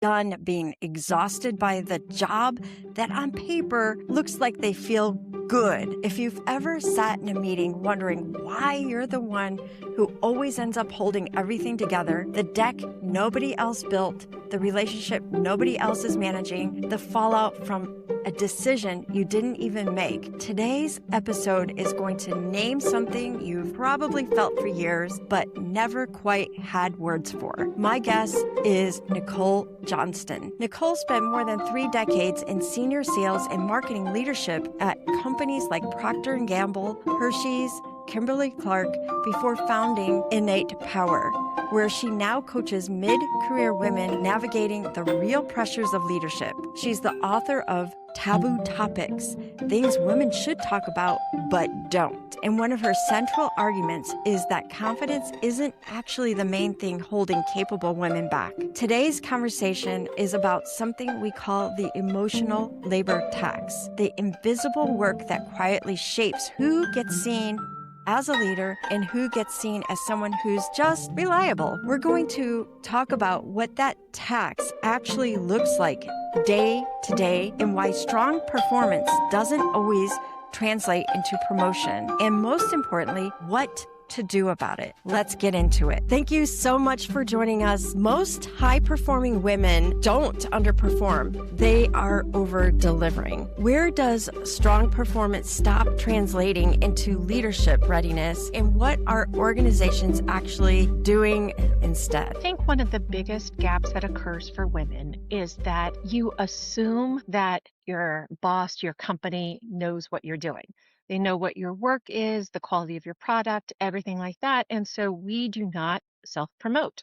done being exhausted by the job that on paper looks like they feel good. If you've ever sat in a meeting wondering why you're the one who always ends up holding everything together, the deck nobody else built, the relationship nobody else is managing, the fallout from a decision you didn't even make, today's episode is going to name something you've probably felt for years, but never quite had words for. My guest is Nicole Johnston. Nicole spent more than 3 decades in senior sales and marketing leadership at companies like Procter & Gamble, Hershey's, Kimberly-Clark, before founding innatePOWER, where she now coaches mid-career women navigating the real pressures of leadership. She's the author of Taboo Topics, things women should talk about but don't. And one of her central arguments is that confidence isn't actually the main thing holding capable women back. Today's conversation is about something we call the emotional labor tax, the invisible work that quietly shapes who gets seen as a leader and who gets seen as someone who's just reliable. We're going to talk about what that tax actually looks like day to day and why strong performance doesn't always translate into promotion. And most importantly, what to do about it. Let's get into it. Thank you so much for joining us. Most high-performing women don't underperform. They are over-delivering. Where does strong performance stop translating into leadership readiness, and what are organizations actually doing instead? I think one of the biggest gaps that occurs for women is that you assume that your boss, your company knows what you're doing. They know what your work is, the quality of your product, everything like that. And so we do not self-promote.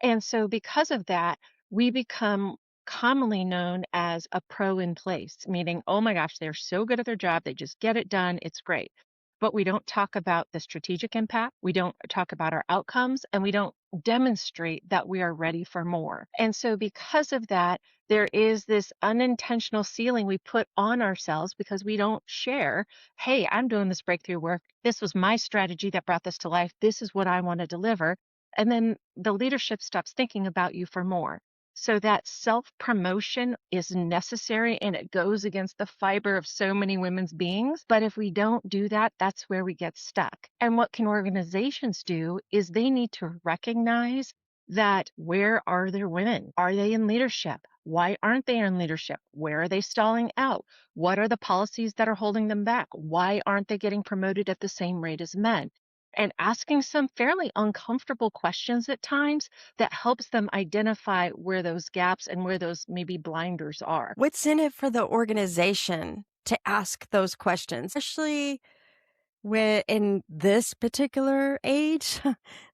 And so because of that, we become commonly known as a pro in place, meaning, oh my gosh, they're so good at their job. They just get it done. It's great. But we don't talk about the strategic impact. We don't talk about our outcomes, and we don't demonstrate that we are ready for more. And so because of that, there is this unintentional ceiling we put on ourselves because we don't share, hey, I'm doing this breakthrough work. This was my strategy that brought this to life. This is what I want to deliver. And then the leadership stops thinking about you for more. So that self-promotion is necessary, and it goes against the fiber of so many women's beings. But if we don't do that, that's where we get stuck. And what can organizations do is they need to recognize that where are their women? Are they in leadership? Why aren't they in leadership? Where are they stalling out? What are the policies that are holding them back? Why aren't they getting promoted at the same rate as men? And asking some fairly uncomfortable questions at times that helps them identify where those gaps and where those maybe blinders are. What's in it for the organization to ask those questions, especially in this particular age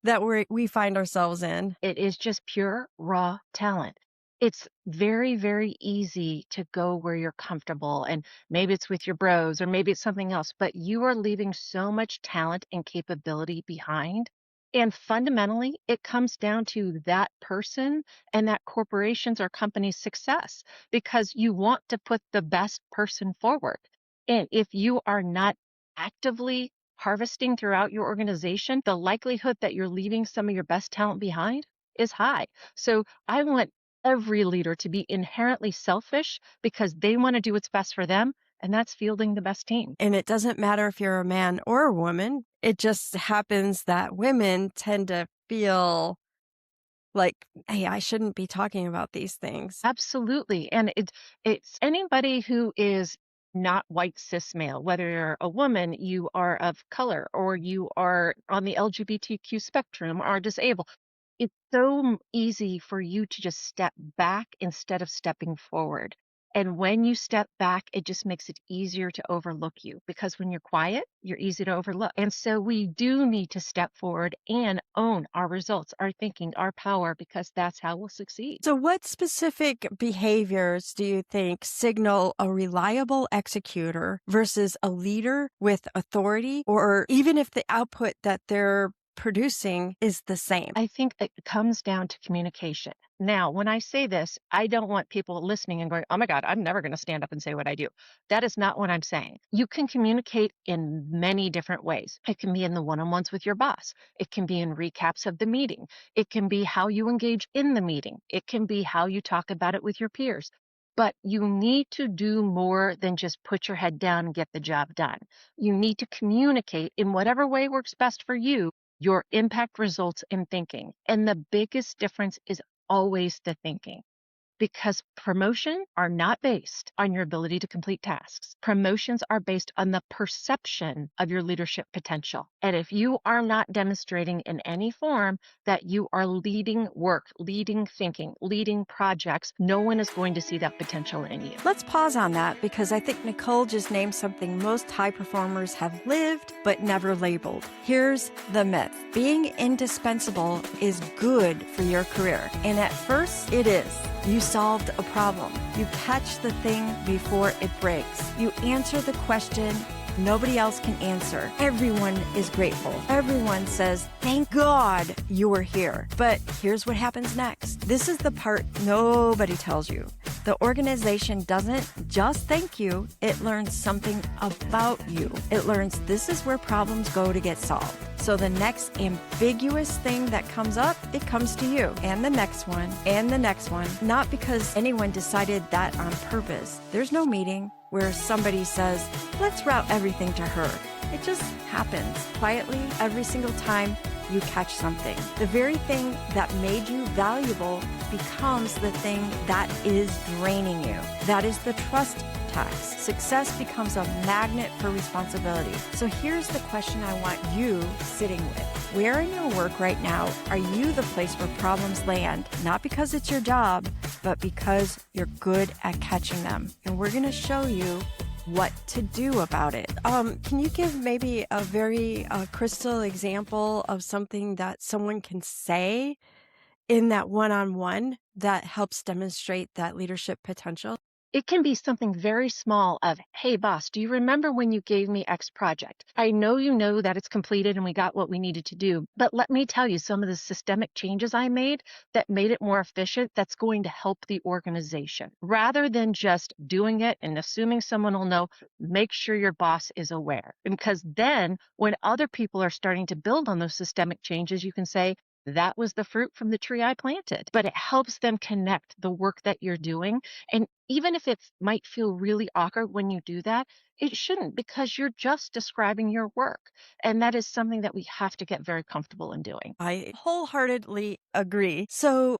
that we find ourselves in? It is just pure raw talent. It's very, very easy to go where you're comfortable, and maybe it's with your bros or maybe it's something else, but you are leaving so much talent and capability behind. And fundamentally, it comes down to that person and that corporation's or company's success, because you want to put the best person forward. And if you are not actively harvesting throughout your organization, the likelihood that you're leaving some of your best talent behind is high. So I want every leader to be inherently selfish because they want to do what's best for them, and that's fielding the best team. And it doesn't matter if you're a man or a woman. It just happens that women tend to feel like, hey, I shouldn't be talking about these things. Absolutely. And it's anybody who is not white cis male, whether you're a woman, you are of color, or you are on the LGBTQ spectrum, or disabled. It's so easy for you to just step back instead of stepping forward. And when you step back, it just makes it easier to overlook you, because when you're quiet, you're easy to overlook. And so we do need to step forward and own our results, our thinking, our power, because that's how we'll succeed. So what specific behaviors do you think signal a reliable executor versus a leader with authority, or even if the output that they're producing is the same? I think it comes down to communication. Now, when I say this, I don't want people listening and going, oh my God, I'm never going to stand up and say what I do. That is not what I'm saying. You can communicate in many different ways. It can be in the one-on-ones with your boss. It can be in recaps of the meeting. It can be how you engage in the meeting. It can be how you talk about it with your peers. But you need to do more than just put your head down and get the job done. You need to communicate in whatever way works best for you, your impact, results, and thinking. And the biggest difference is always the thinking. Because promotions are not based on your ability to complete tasks. Promotions are based on the perception of your leadership potential. And if you are not demonstrating in any form that you are leading work, leading thinking, leading projects, no one is going to see that potential in you. Let's pause on that because I think Nicole just named something most high performers have lived but never labeled. Here's the myth. Being indispensable is good for your career. And at first, it is. You solved a problem. You catch the thing before it breaks. You answer the question nobody else can answer. Everyone is grateful. Everyone says, thank God you were here. But here's what happens next. This is the part nobody tells you. The organization doesn't just thank you. It learns something about you. It learns this is where problems go to get solved. So the next ambiguous thing that comes up, it comes to you. And the next one, and the next one. Not because anyone decided that on purpose. There's no meeting where somebody says, let's route everything to her. It just happens quietly every single time you catch something. The very thing that made you valuable becomes the thing that is draining you. That is the trust tax. Success becomes a magnet for responsibility. So here's the question I want you sitting with. Where in your work right now are you the place where problems land? Not because it's your job, but because you're good at catching them. And we're going to show you what to do about it. Can you give maybe a very crystal example of something that someone can say in that one-on-one that helps demonstrate that leadership potential? It can be something very small of, hey, boss, do you remember when you gave me X project? I know you know that it's completed and we got what we needed to do, but let me tell you some of the systemic changes I made that made it more efficient that's going to help the organization. Rather than just doing it and assuming someone will know, make sure your boss is aware. Because then when other people are starting to build on those systemic changes, you can say, that was the fruit from the tree I planted. But it helps them connect the work that you're doing. And even if it might feel really awkward when you do that, it shouldn't, because you're just describing your work. And that is something that we have to get very comfortable in doing. I wholeheartedly agree. So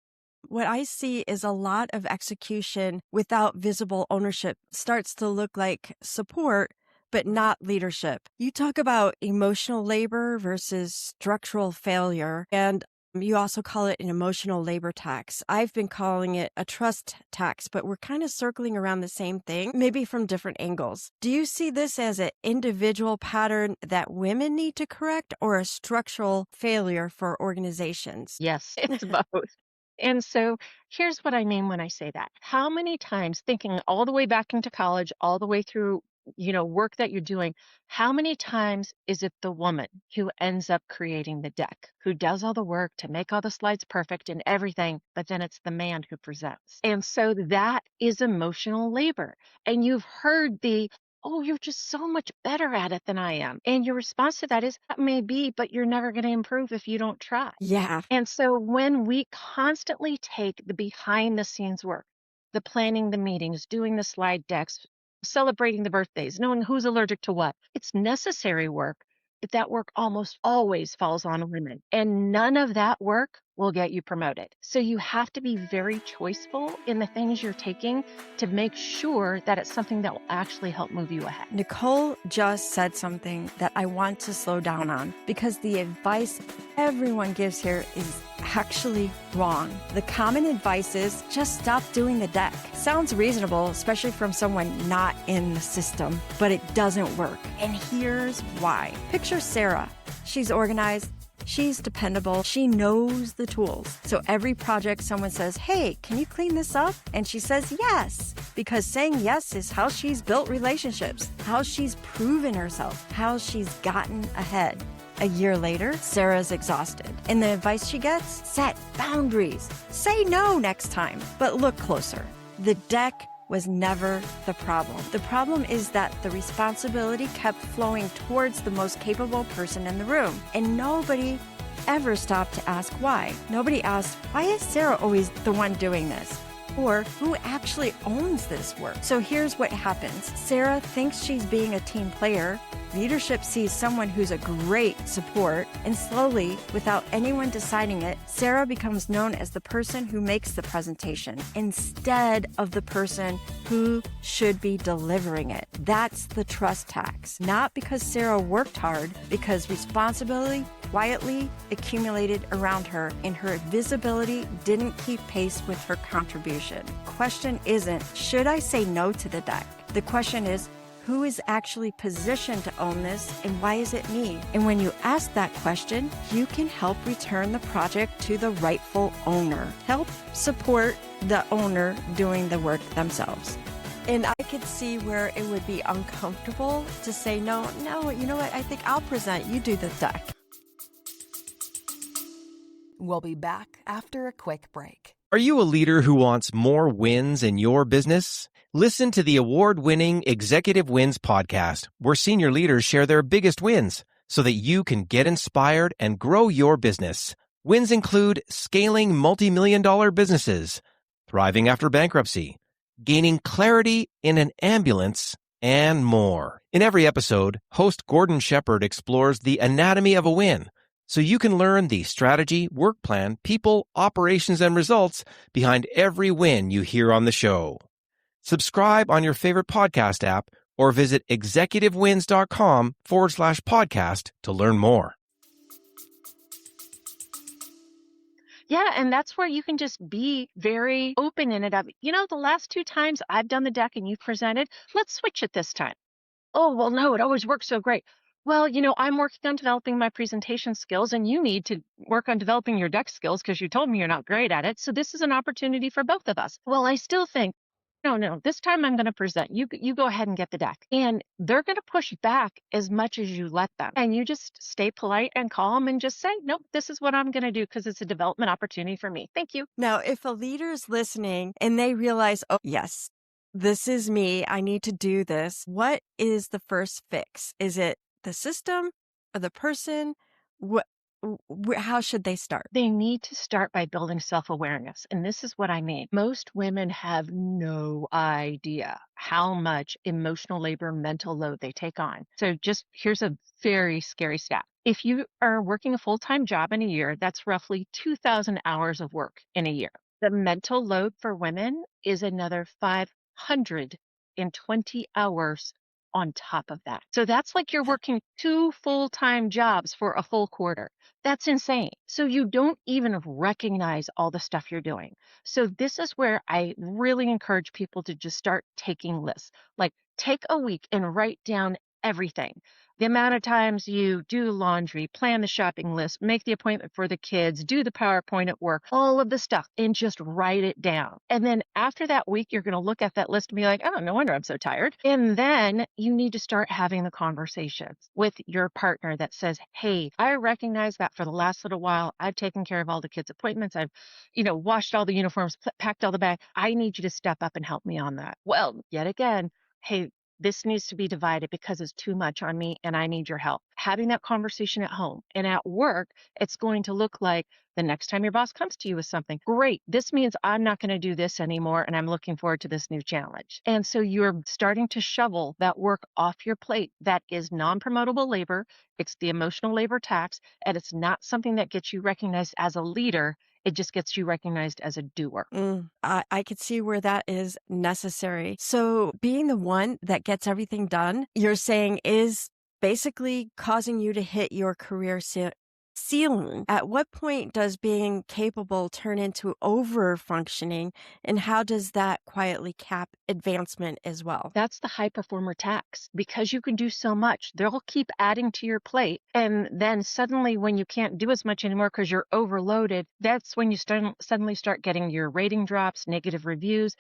what I see is a lot of execution without visible ownership starts to look like support, but not leadership. You talk about emotional labor versus structural failure, and you also call it an emotional labor tax. I've been calling it a trust tax, but we're kind of circling around the same thing, maybe from different angles. Do you see this as an individual pattern that women need to correct or a structural failure for organizations? Yes, it's both. And so here's what I mean when I say that. How many times, thinking all the way back into college, all the way through work that you're doing, how many times is it the woman who ends up creating the deck, who does all the work to make all the slides perfect and everything, but then it's the man who presents? And so that is emotional labor. And you've heard oh, you're just so much better at it than I am. And your response to that is, that may be, but you're never going to improve if you don't try. Yeah. And so when we constantly take the behind the scenes work, the planning the meetings, doing the slide decks, celebrating the birthdays, knowing who's allergic to what. It's necessary work, but that work almost always falls on women. And none of that work will get you promoted. So you have to be very choiceful in the things you're taking to make sure that it's something that will actually help move you ahead. Nicole just said something that I want to slow down on because the advice everyone gives here is actually wrong. The common advice is just stop doing the deck. Sounds reasonable, especially from someone not in the system, but it doesn't work. And here's why. Picture Sarah. She's organized. She's dependable. She knows the tools. So every project someone says, hey, can you clean this up? And she says yes, because saying yes is how she's built relationships, how she's proven herself, how she's gotten ahead. A year later, Sarah's exhausted. And the advice she gets? Set boundaries. Say no next time. But look closer. The deck was never the problem. The problem is that the responsibility kept flowing towards the most capable person in the room. And nobody ever stopped to ask why. Nobody asked, why is Sarah always the one doing this? Or who actually owns this work? So here's what happens. Sarah thinks she's being a team player. Leadership sees someone who's a great support, and slowly, without anyone deciding it, Sarah becomes known as the person who makes the presentation instead of the person who should be delivering it. That's the trust tax. Not because Sarah worked hard, because responsibility quietly accumulated around her and her visibility didn't keep pace with her contribution. Question isn't, should I say no to the deck? The question is, who is actually positioned to own this and why is it me? And when you ask that question, you can help return the project to the rightful owner. Help support the owner doing the work themselves. And I could see where it would be uncomfortable to say, no, you know what? I think I'll present. You do the deck. We'll be back after a quick break. Are you a leader who wants more wins in your business? Listen to the award-winning Executive Wins podcast, where senior leaders share their biggest wins so that you can get inspired and grow your business. Wins include scaling multi-million-dollar businesses, thriving after bankruptcy, gaining clarity in an ambulance, and more. In every episode, host Gordon Shepherd explores the anatomy of a win, so you can learn the strategy, work plan, people, operations, and results behind every win you hear on the show. Subscribe on your favorite podcast app or visit executivewins.com/podcast to learn more. Yeah, and that's where you can just be very open in it. The last 2 times I've done the deck and you've presented, let's switch it this time. Oh, well, no, it always works so great. Well, I'm working on developing my presentation skills and you need to work on developing your deck skills because you told me you're not great at it. So this is an opportunity for both of us. Well, I still think, no, this time I'm going to present. You go ahead and get the deck. And they're going to push back as much as you let them. And you just stay polite and calm and just say, nope, this is what I'm going to do because it's a development opportunity for me. Thank you. Now, if a leader's listening and they realize, oh, yes, this is me, I need to do this, what is the first fix? Is it the system or the person? How should they start? They need to start by building self-awareness. And this is what I mean. Most women have no idea how much emotional labor, mental load they take on. So here's a very scary stat. If you are working a full-time job in a year, that's roughly 2,000 hours of work in a year. The mental load for women is another 520 hours on top of that. So that's like you're working 2 full-time jobs for a full quarter. That's insane. So you don't even recognize all the stuff you're doing. So this is where I really encourage people to just start taking lists. Like take a week and write down everything. The amount of times you do laundry, plan the shopping list, make the appointment for the kids, do the PowerPoint at work, all of the stuff, and just write it down. And then after that week, you're going to look at that list and be like, oh, no wonder I'm so tired. And then you need to start having the conversations with your partner that says, hey, I recognize that for the last little while, I've taken care of all the kids' appointments. I've, washed all the uniforms, packed all the bags. I need you to step up and help me on that. Well, yet again, hey, this needs to be divided because it's too much on me and I need your help. Having that conversation at home and at work, it's going to look like the next time your boss comes to you with something, great, this means I'm not going to do this anymore and I'm looking forward to this new challenge. And so you're starting to shovel that work off your plate that is non-promotable labor. It's the emotional labor tax, and it's not something that gets you recognized as a leader. It just gets you recognized as a doer. I could see where that is necessary. So being the one that gets everything done, you're saying is basically causing you to hit your career ceiling. At what point does being capable turn into over-functioning, and how does that quietly cap advancement as well? That's the high performer tax. Because you can do so much, they'll keep adding to your plate. And then suddenly when you can't do as much anymore because you're overloaded, that's when you suddenly start getting your rating drops, negative reviews.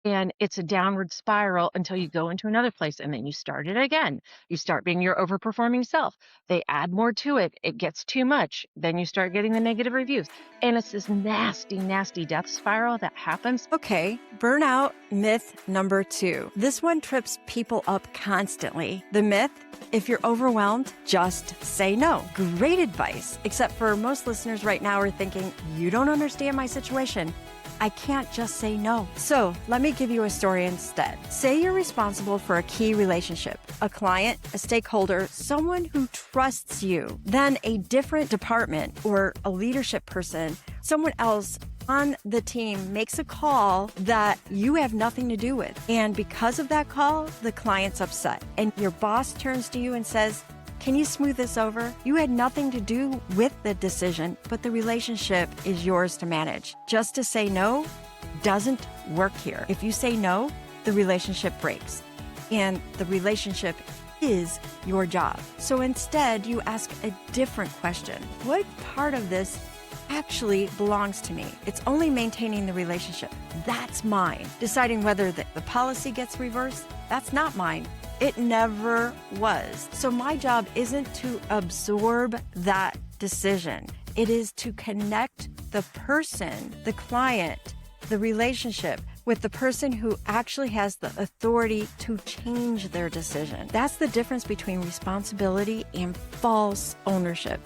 And it's a downward spiral until you go into another place and then you start it again. You start being your overperforming self. They add more to it. It gets too much. Then you start getting the negative reviews. And it's this nasty, nasty death spiral that happens. Okay, burnout myth number 2. This one trips people up constantly. The myth: if you're overwhelmed, just say no. Great advice, except for most listeners right now are thinking, you don't understand my situation. I can't just say no. So let me give you a story instead. Say you're responsible for a key relationship, a client, a stakeholder, someone who trusts you. Then a different department or a leadership person, someone else on the team makes a call that you have nothing to do with. And because of that call, the client's upset. And your boss turns to you and says, can you smooth this over? You had nothing to do with the decision, but the relationship is yours to manage. Just to say no doesn't work here. If you say no, the relationship breaks. And the relationship is your job. So instead, you ask a different question. What part of this actually belongs to me? It's only maintaining the relationship. That's mine. Deciding whether the policy gets reversed, that's not mine. It never was. So my job isn't to absorb that decision. It is to connect the person, the client, the relationship with the person who actually has the authority to change their decision. That's the difference between responsibility and false ownership.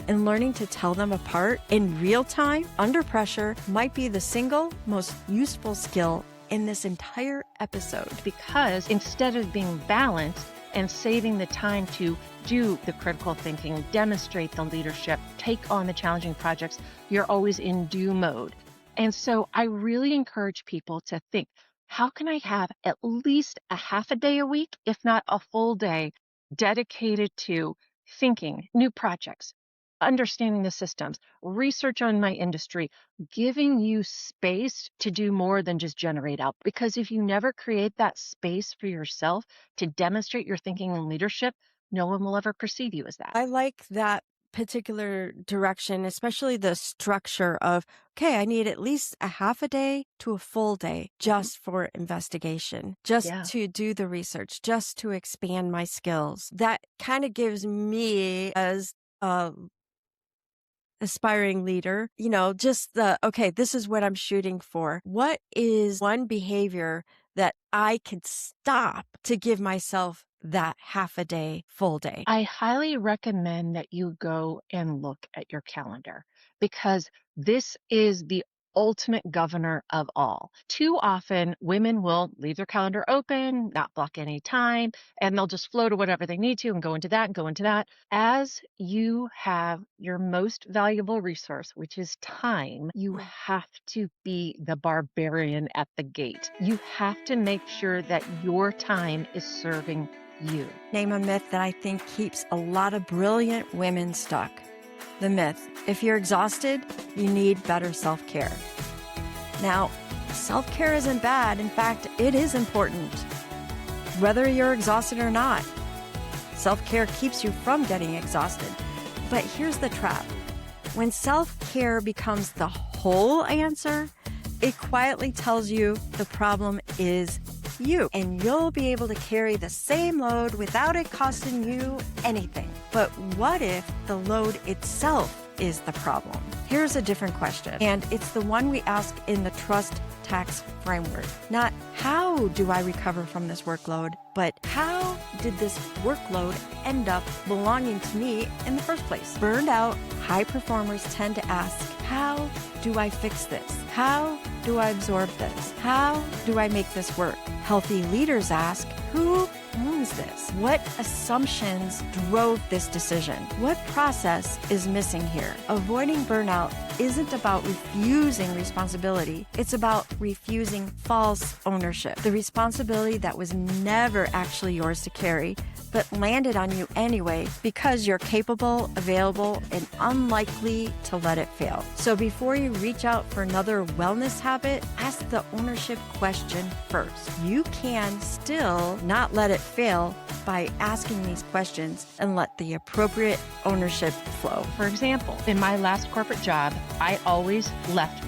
And learning to tell them apart in real time, under pressure, might be the single most useful skill in this entire episode. Because instead of being balanced and saving the time to do the critical thinking, demonstrate the leadership, take on the challenging projects, you're always in do mode. And so I really encourage people to think, how can I have at least a half a day a week, if not a full day, dedicated to thinking new projects, understanding the systems, research on my industry, giving you space to do more than just generate out. Because if you never create that space for yourself to demonstrate your thinking and leadership, no one will ever perceive you as that. I like that particular direction, especially the structure of, okay, I need at least a half a day to a full day just for investigation, just to do the research, just to expand my skills. That kind of gives me, as aspiring leader, just okay, this is what I'm shooting for. What is one behavior that I could stop to give myself that half a day, full day? I highly recommend that you go and look at your calendar, because this is the ultimate governor of all. Too often, women will leave their calendar open, not block any time, and they'll just flow to whatever they need to and go into that and go into that. As you have your most valuable resource, which is time, you have to be the barbarian at the gate. You have to make sure that your time is serving you. Name a myth that I think keeps a lot of brilliant women stuck. The myth: if you're exhausted, you need better self-care. Now, self-care isn't bad. In fact, it is important. Whether you're exhausted or not, self-care keeps you from getting exhausted. But here's the trap. When self-care becomes the whole answer, it quietly tells you the problem is you, and you'll be able to carry the same load without it costing you anything. But what if the load itself is the problem? Here's a different question, and it's the one we ask in the trust tax framework. Not how do I recover from this workload, but how did this workload end up belonging to me in the first place? Burned out high performers tend to ask, how do I fix this? How do I absorb this? How do I make this work? Healthy leaders ask, who owns this? What assumptions drove this decision? What process is missing here? Avoiding burnout isn't about refusing responsibility. It's about refusing false ownership. The responsibility that was never actually yours to carry, but landed on you anyway because you're capable, available, and unlikely to let it fail. So before you reach out for another wellness habit, ask the ownership question first. You can still not let it fail by asking these questions and let the appropriate ownership flow. For example, in my last corporate job, I always left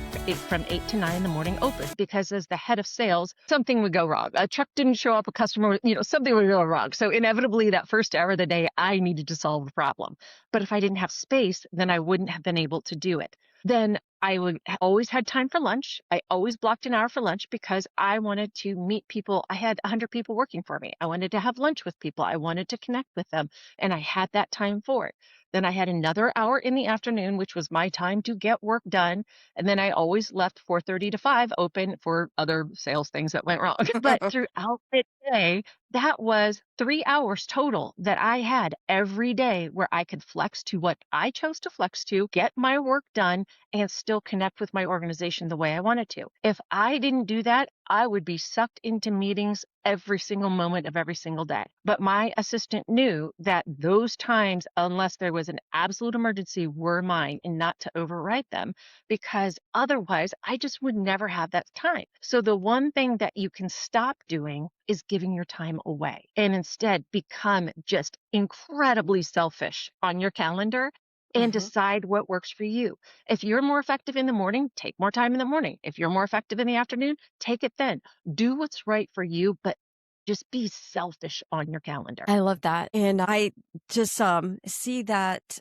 from 8 to 9 in the morning open because as the head of sales, something would go wrong. A truck didn't show up, a customer, something would go wrong. So inevitably that first hour of the day, I needed to solve the problem. But if I didn't have space, then I wouldn't have been able to do it. Then I would always had time for lunch. I always blocked an hour for lunch because I wanted to meet people. I had 100 people working for me. I wanted to have lunch with people. I wanted to connect with them, and I had that time for it. Then I had another hour in the afternoon, which was my time to get work done. And then I always left 4:30 to 5 open for other sales things that went wrong. But throughout the day, that was 3 hours total that I had every day where I could flex to what I chose to flex to, get my work done, and still connect with my organization the way I wanted to. If I didn't do that, I would be sucked into meetings every single moment of every single day. But my assistant knew that those times, unless there was an absolute emergency, were mine and not to override them, because otherwise I just would never have that time. So the one thing that you can stop doing is giving your time away and instead become just incredibly selfish on your calendar and decide what works for you. If you're more effective in the morning, take more time in the morning. If you're more effective in the afternoon, take it then. Do what's right for you, but just be selfish on your calendar. I love that. And I just see that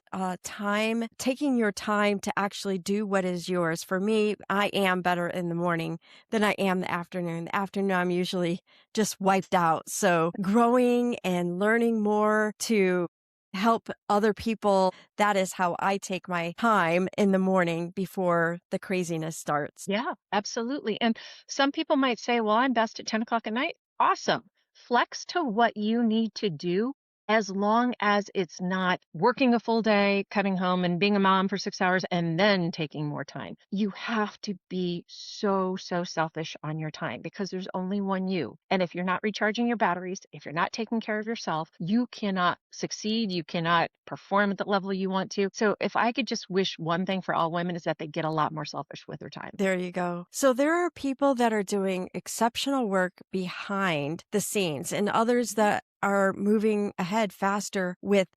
taking your time to actually do what is yours. For me, I am better in the morning than I am the afternoon. The afternoon, I'm usually just wiped out. So growing and learning more to help other people, that is how I take my time in the morning before the craziness starts. Yeah, absolutely. And some people might say, well, I'm best at 10 o'clock at night. Awesome. Flex to what you need to do as long as it's not working a full day, coming home and being a mom for 6 hours and then taking more time. You have to be so selfish on your time because there's only one you. And if you're not recharging your batteries, if you're not taking care of yourself, you cannot succeed. You cannot perform at the level you want to. So if I could just wish one thing for all women is that they get a lot more selfish with their time. There you go. So there are people that are doing exceptional work behind the scenes and others that are moving ahead faster with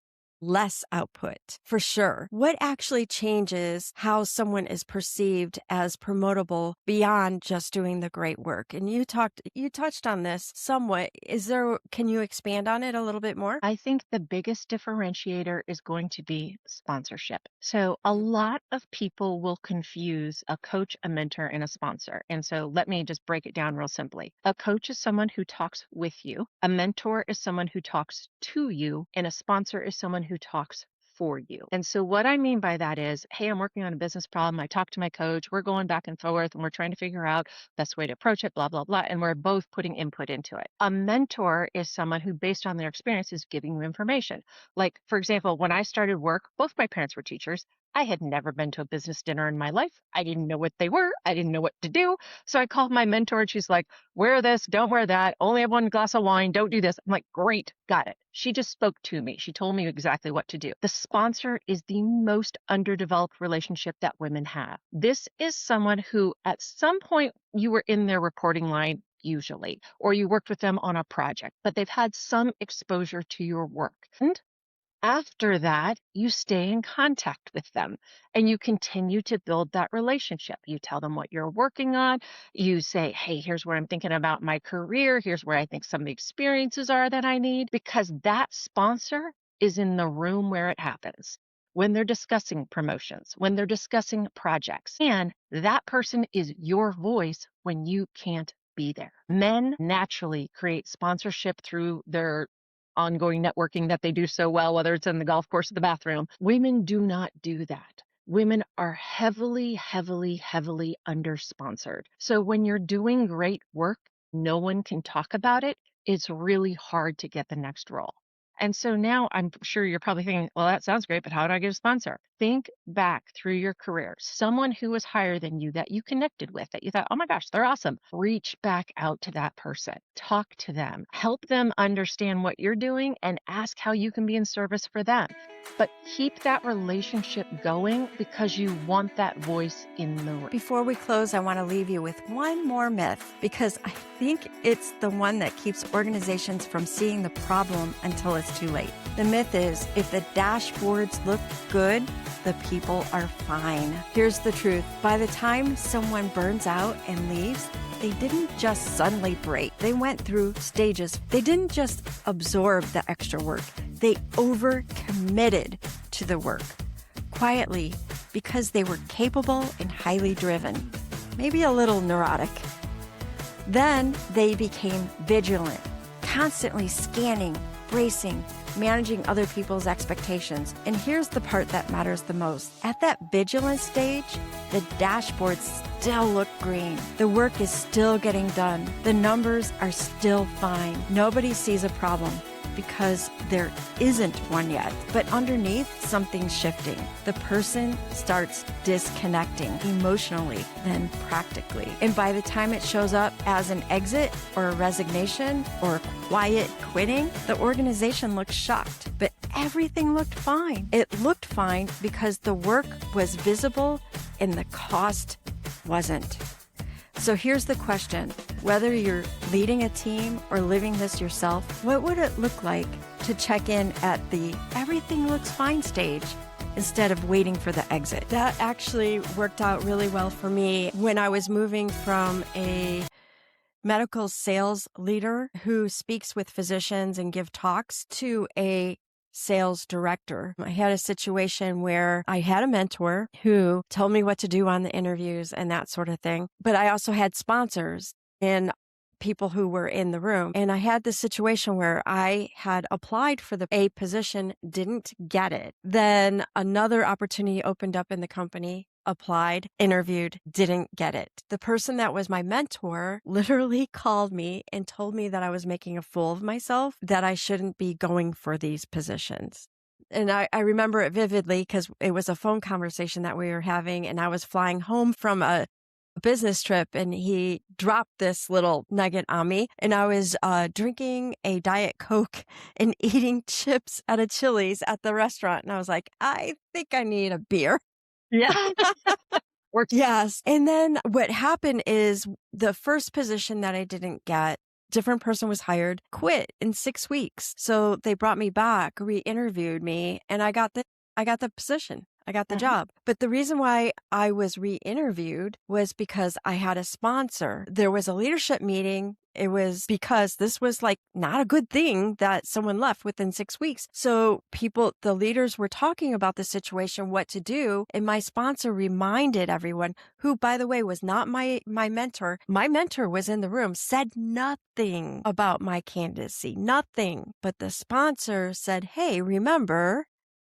less output, for sure. What actually changes how someone is perceived as promotable beyond just doing the great work? And you touched on this somewhat. Can you expand on it a little bit more? I think the biggest differentiator is going to be sponsorship. So a lot of people will confuse a coach, a mentor, and a sponsor. And so let me just break it down real simply. A coach is someone who talks with you. A mentor is someone who talks to you. And a sponsor is someone who talks for you. And so what I mean by that is, hey, I'm working on a business problem. I talk to my coach. We're going back and forth and we're trying to figure out best way to approach it, blah, blah, blah. And we're both putting input into it. A mentor is someone who, based on their experience, is giving you information. Like, for example, when I started work, both my parents were teachers. I had never been to a business dinner in my life. I didn't know what they were. I didn't know what to do. So I called my mentor and she's like, wear this, don't wear that. Only have one glass of wine. Don't do this. I'm like, great, got it. She just spoke to me. She told me exactly what to do. The sponsor is the most underdeveloped relationship that women have. This is someone who at some point you were in their reporting line usually, or you worked with them on a project, but they've had some exposure to your work. And after that, you stay in contact with them and you continue to build that relationship. You tell them what you're working on. You say, hey, here's where I'm thinking about my career. Here's where I think some of the experiences are that I need, because that sponsor is in the room where it happens. When they're discussing promotions, when they're discussing projects, and that person is your voice when you can't be there. Men naturally create sponsorship through their ongoing networking that they do so well, whether it's in the golf course or the bathroom. Women do not do that. Women are heavily under-sponsored. So when you're doing great work, no one can talk about it. It's really hard to get the next role. And so now I'm sure you're probably thinking, well, that sounds great, but how do I get a sponsor? Think back through your career. Someone who was higher than you that you connected with, that you thought, oh my gosh, they're awesome. Reach back out to that person. Talk to them. Help them understand what you're doing and ask how you can be in service for them. But keep that relationship going because you want that voice in the room. Before we close, I want to leave you with one more myth because I think it's the one that keeps organizations from seeing the problem until it's too late. The myth is if the dashboards look good, the people are fine. Here's the truth. By the time someone burns out and leaves, they didn't just suddenly break. They went through stages. They didn't just absorb the extra work. They overcommitted to the work quietly because they were capable and highly driven, maybe a little neurotic. Then they became vigilant, constantly scanning, bracing, managing other people's expectations. And here's the part that matters the most. At that vigilance stage, the dashboards still look green. The work is still getting done. The numbers are still fine. Nobody sees a problem because there isn't one yet. But underneath, something's shifting. The person starts disconnecting emotionally, then practically. And by the time it shows up as an exit or a resignation or quiet quitting, the organization looks shocked. But everything looked fine. It looked fine because the work was visible and the cost wasn't. So here's the question. Whether you're leading a team or living this yourself, what would it look like to check in at the everything looks fine stage instead of waiting for the exit? That actually worked out really well for me when I was moving from a medical sales leader who speaks with physicians and give talks to a sales director. I had a situation where I had a mentor who told me what to do on the interviews and that sort of thing. But I also had sponsors and people who were in the room. And I had this situation where I had applied for a position, didn't get it. Then another opportunity opened up in the company, applied, interviewed, didn't get it. The person that was my mentor literally called me and told me that I was making a fool of myself, that I shouldn't be going for these positions. And I remember it vividly because it was a phone conversation that we were having, and I was flying home from a business trip, and he dropped this little nugget on me, and I was drinking a Diet Coke and eating chips at a Chili's at the restaurant. And I was like, I think I need a beer. Yeah. Yes. And then what happened is the first position that I didn't get, different person was hired, quit in 6 weeks. So they brought me back, re-interviewed me, and I got the position. I got the job. But the reason why I was re-interviewed was because I had a sponsor. There was a leadership meeting. It was because this was like not a good thing that someone left within 6 weeks. So the leaders were talking about the situation, what to do. And my sponsor reminded everyone, who, by the way, was not my mentor. My mentor was in the room, said nothing about my candidacy, nothing. But the sponsor said, hey, remember,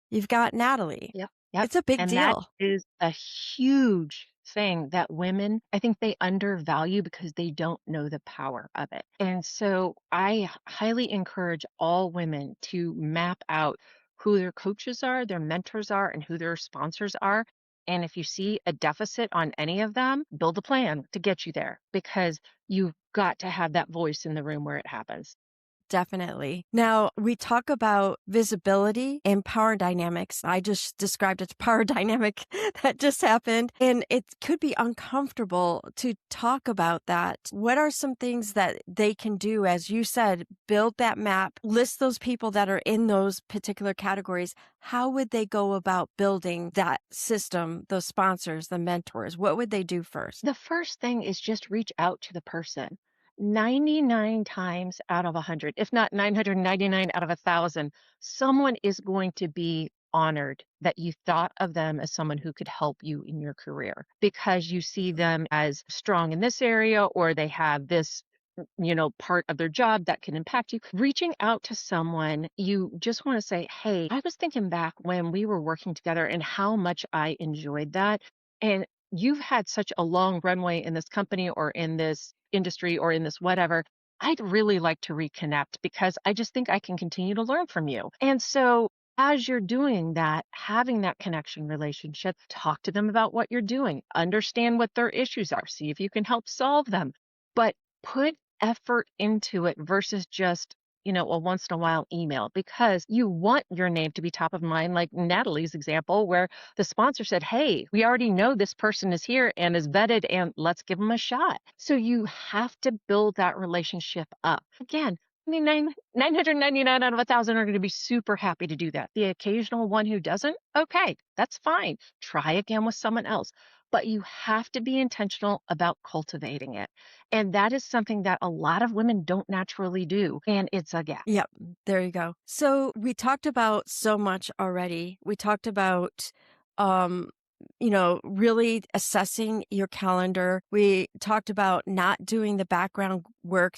you've got Natalie. Yep. It's a big And deal. that is a huge thing that women, I think they undervalue because they don't know the power of it. And so I highly encourage all women to map out who their coaches are, their mentors are, and who their sponsors are. And if you see a deficit on any of them, build a plan to get you there, because you've got to have that voice in the room where it happens. Definitely. Now, we talk about visibility and power dynamics. I just described a power dynamic that just happened, and it could be uncomfortable to talk about that. What are some things that they can do? As you said, build that map, list those people that are in those particular categories. How would they go about building that system, those sponsors, the mentors? What would they do first? The first thing is just reach out to the person. 99 times out of 100, if not 999 out of 1,000, someone is going to be honored that you thought of them as someone who could help you in your career, because you see them as strong in this area, or they have this part of their job that can impact you. Reaching out to someone, you just want to say, hey, I was thinking back when we were working together and how much I enjoyed that. And you've had such a long runway in this company or in this industry or in this whatever. I'd really like to reconnect because I just think I can continue to learn from you. And so as you're doing that, having that connection relationship, talk to them about what you're doing, understand what their issues are, see if you can help solve them, but put effort into it versus just, a once in a while email, because you want your name to be top of mind, like Natalie's example, where the sponsor said, hey, we already know this person is here and is vetted, and let's give them a shot. So you have to build that relationship up. Again, 999 out of 1,000 are going to be super happy to do that. The occasional one who doesn't, okay, that's fine. Try again with someone else. But you have to be intentional about cultivating it. And that is something that a lot of women don't naturally do. And it's a gap. Yep, there you go. So we talked about so much already. We talked about, really assessing your calendar. We talked about not doing the background work,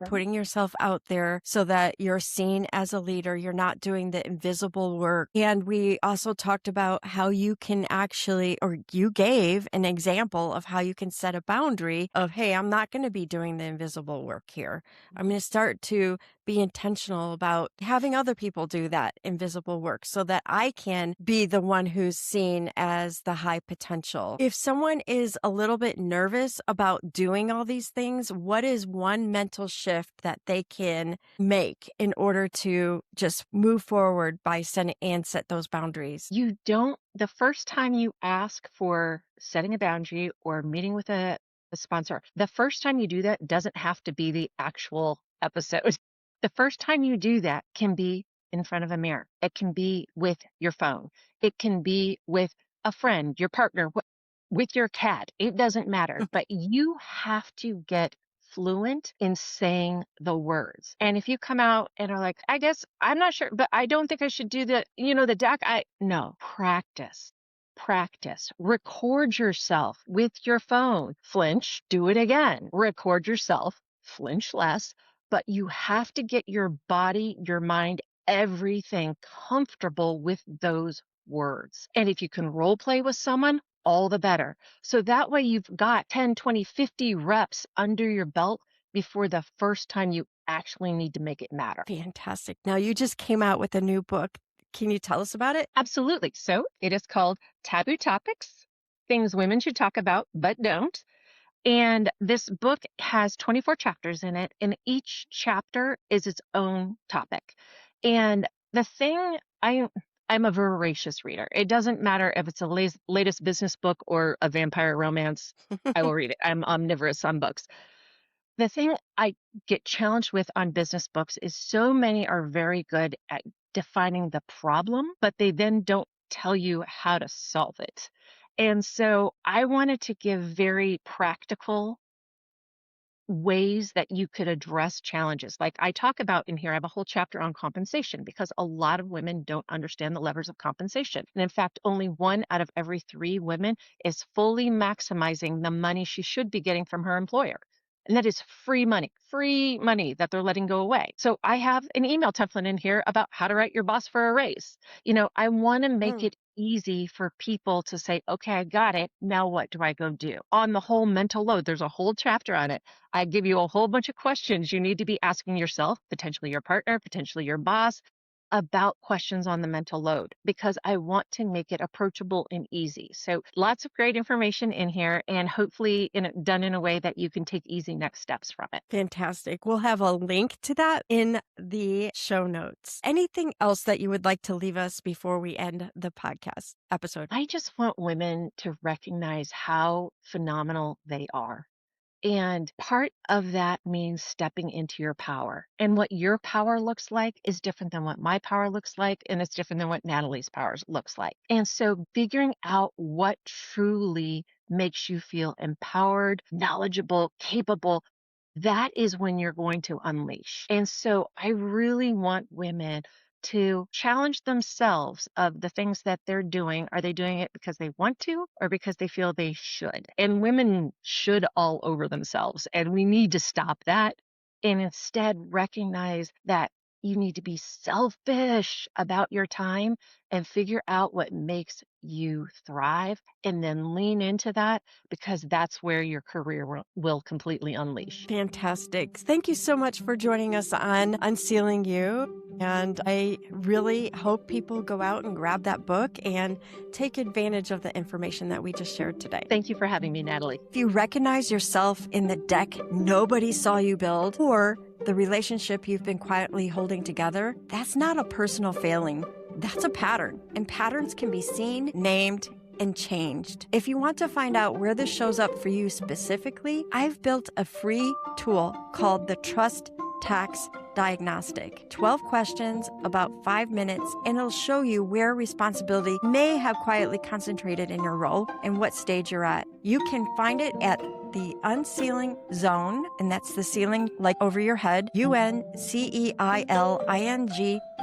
putting yourself out there so that you're seen as a leader. You're not doing the invisible work. And we also talked about how you can actually, or you gave an example of how you can set a boundary of, hey, I'm not going to be doing the invisible work here. I'm going to start to be intentional about having other people do that invisible work so that I can be the one who's seen as the high potential. If someone is a little bit nervous about doing all these things, what is one mental shift that they can make in order to just move forward by setting and set those boundaries? The first time you ask for setting a boundary or meeting with a sponsor, the first time you do that doesn't have to be the actual episode. The first time you do that can be in front of a mirror. It can be with your phone. It can be with a friend, your partner, with your cat. It doesn't matter. But you have to get fluent in saying the words. And if you come out and are like, I guess I'm not sure, but I don't think I should do the deck. No, practice. Practice. Record yourself with your phone. Flinch, do it again. Record yourself, flinch less. But you have to get your body, your mind, everything comfortable with those words. And if you can role play with someone, all the better. So that way you've got 10, 20, 50 reps under your belt before the first time you actually need to make it matter. Fantastic. Now, you just came out with a new book. Can you tell us about it? Absolutely. So it is called Taboo Topics, Things Women Should Talk About But Don't. And this book has 24 chapters in it, and each chapter is its own topic. And the thing, I'm a voracious reader. It doesn't matter if it's a latest business book or a vampire romance. I will read it. I'm omnivorous on books. The thing I get challenged with on business books is so many are very good at defining the problem, but they then don't tell you how to solve it. And so I wanted to give very practical ways that you could address challenges. Like I talk about in here, I have a whole chapter on compensation because a lot of women don't understand the levers of compensation. And in fact, only 1 out of every 3 women is fully maximizing the money she should be getting from her employer. And that is free money that they're letting go away. So I have an email template in here about how to write your boss for a raise. I want to make it easy for people to say, okay, I got it. Now what do I go do? On the whole mental load, there's a whole chapter on it. I give you a whole bunch of questions you need to be asking yourself, potentially your partner, potentially your boss, about questions on the mental load, because I want to make it approachable and easy. So lots of great information in here, and hopefully done in a way that you can take easy next steps from it. Fantastic. We'll have a link to that in the show notes. Anything else that you would like to leave us before we end the podcast episode? I just want women to recognize how phenomenal they are. And part of that means stepping into your power. And what your power looks like is different than what my power looks like, and it's different than what Natalie's power looks like. And so figuring out what truly makes you feel empowered, knowledgeable, capable, that is when you're going to unleash. And so I really want women to challenge themselves of the things that they're doing. Are they doing it because they want to or because they feel they should? And women should all over themselves. And we need to stop that and instead recognize that You need to be selfish about your time and figure out what makes you thrive and then lean into that, because that's where your career will completely unleash. Fantastic. Thank you so much for joining us on UnCeiling You. And I really hope people go out and grab that book and take advantage of the information that we just shared today. Thank you for having me, Natalie. If you recognize yourself in the deck nobody saw you build, or the relationship you've been quietly holding together, that's not a personal failing. That's a pattern. And patterns can be seen, named, and changed. If you want to find out where this shows up for you specifically, I've built a free tool called the Trust Tax Diagnostic. 12 questions, about 5 minutes, and it'll show you where responsibility may have quietly concentrated in your role and what stage you're at. You can find it at the UnCeiling Zone, and that's the ceiling like over your head, UnCeiling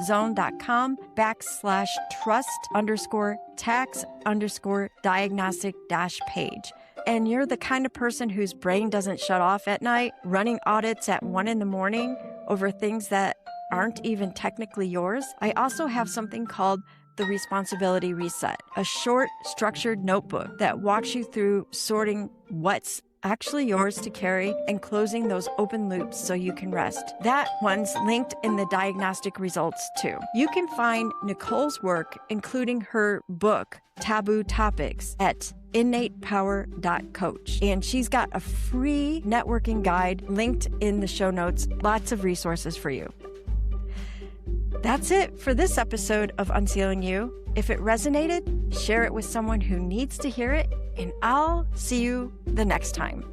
zone.com/trust_tax_diagnostic-page. And you're the kind of person whose brain doesn't shut off at night, running audits at 1 a.m. over things that aren't even technically yours. I also have something called the Responsibility Reset, a short, structured notebook that walks you through sorting what's actually yours to carry and closing those open loops so you can rest. That one's linked in the diagnostic results too. You can find Nicole's work, including her book, Taboo Topics, at innatePOWER.coach. And she's got a free networking guide linked in the show notes. Lots of resources for you. That's it for this episode of UnCeiling You. If it resonated, share it with someone who needs to hear it, and I'll see you the next time.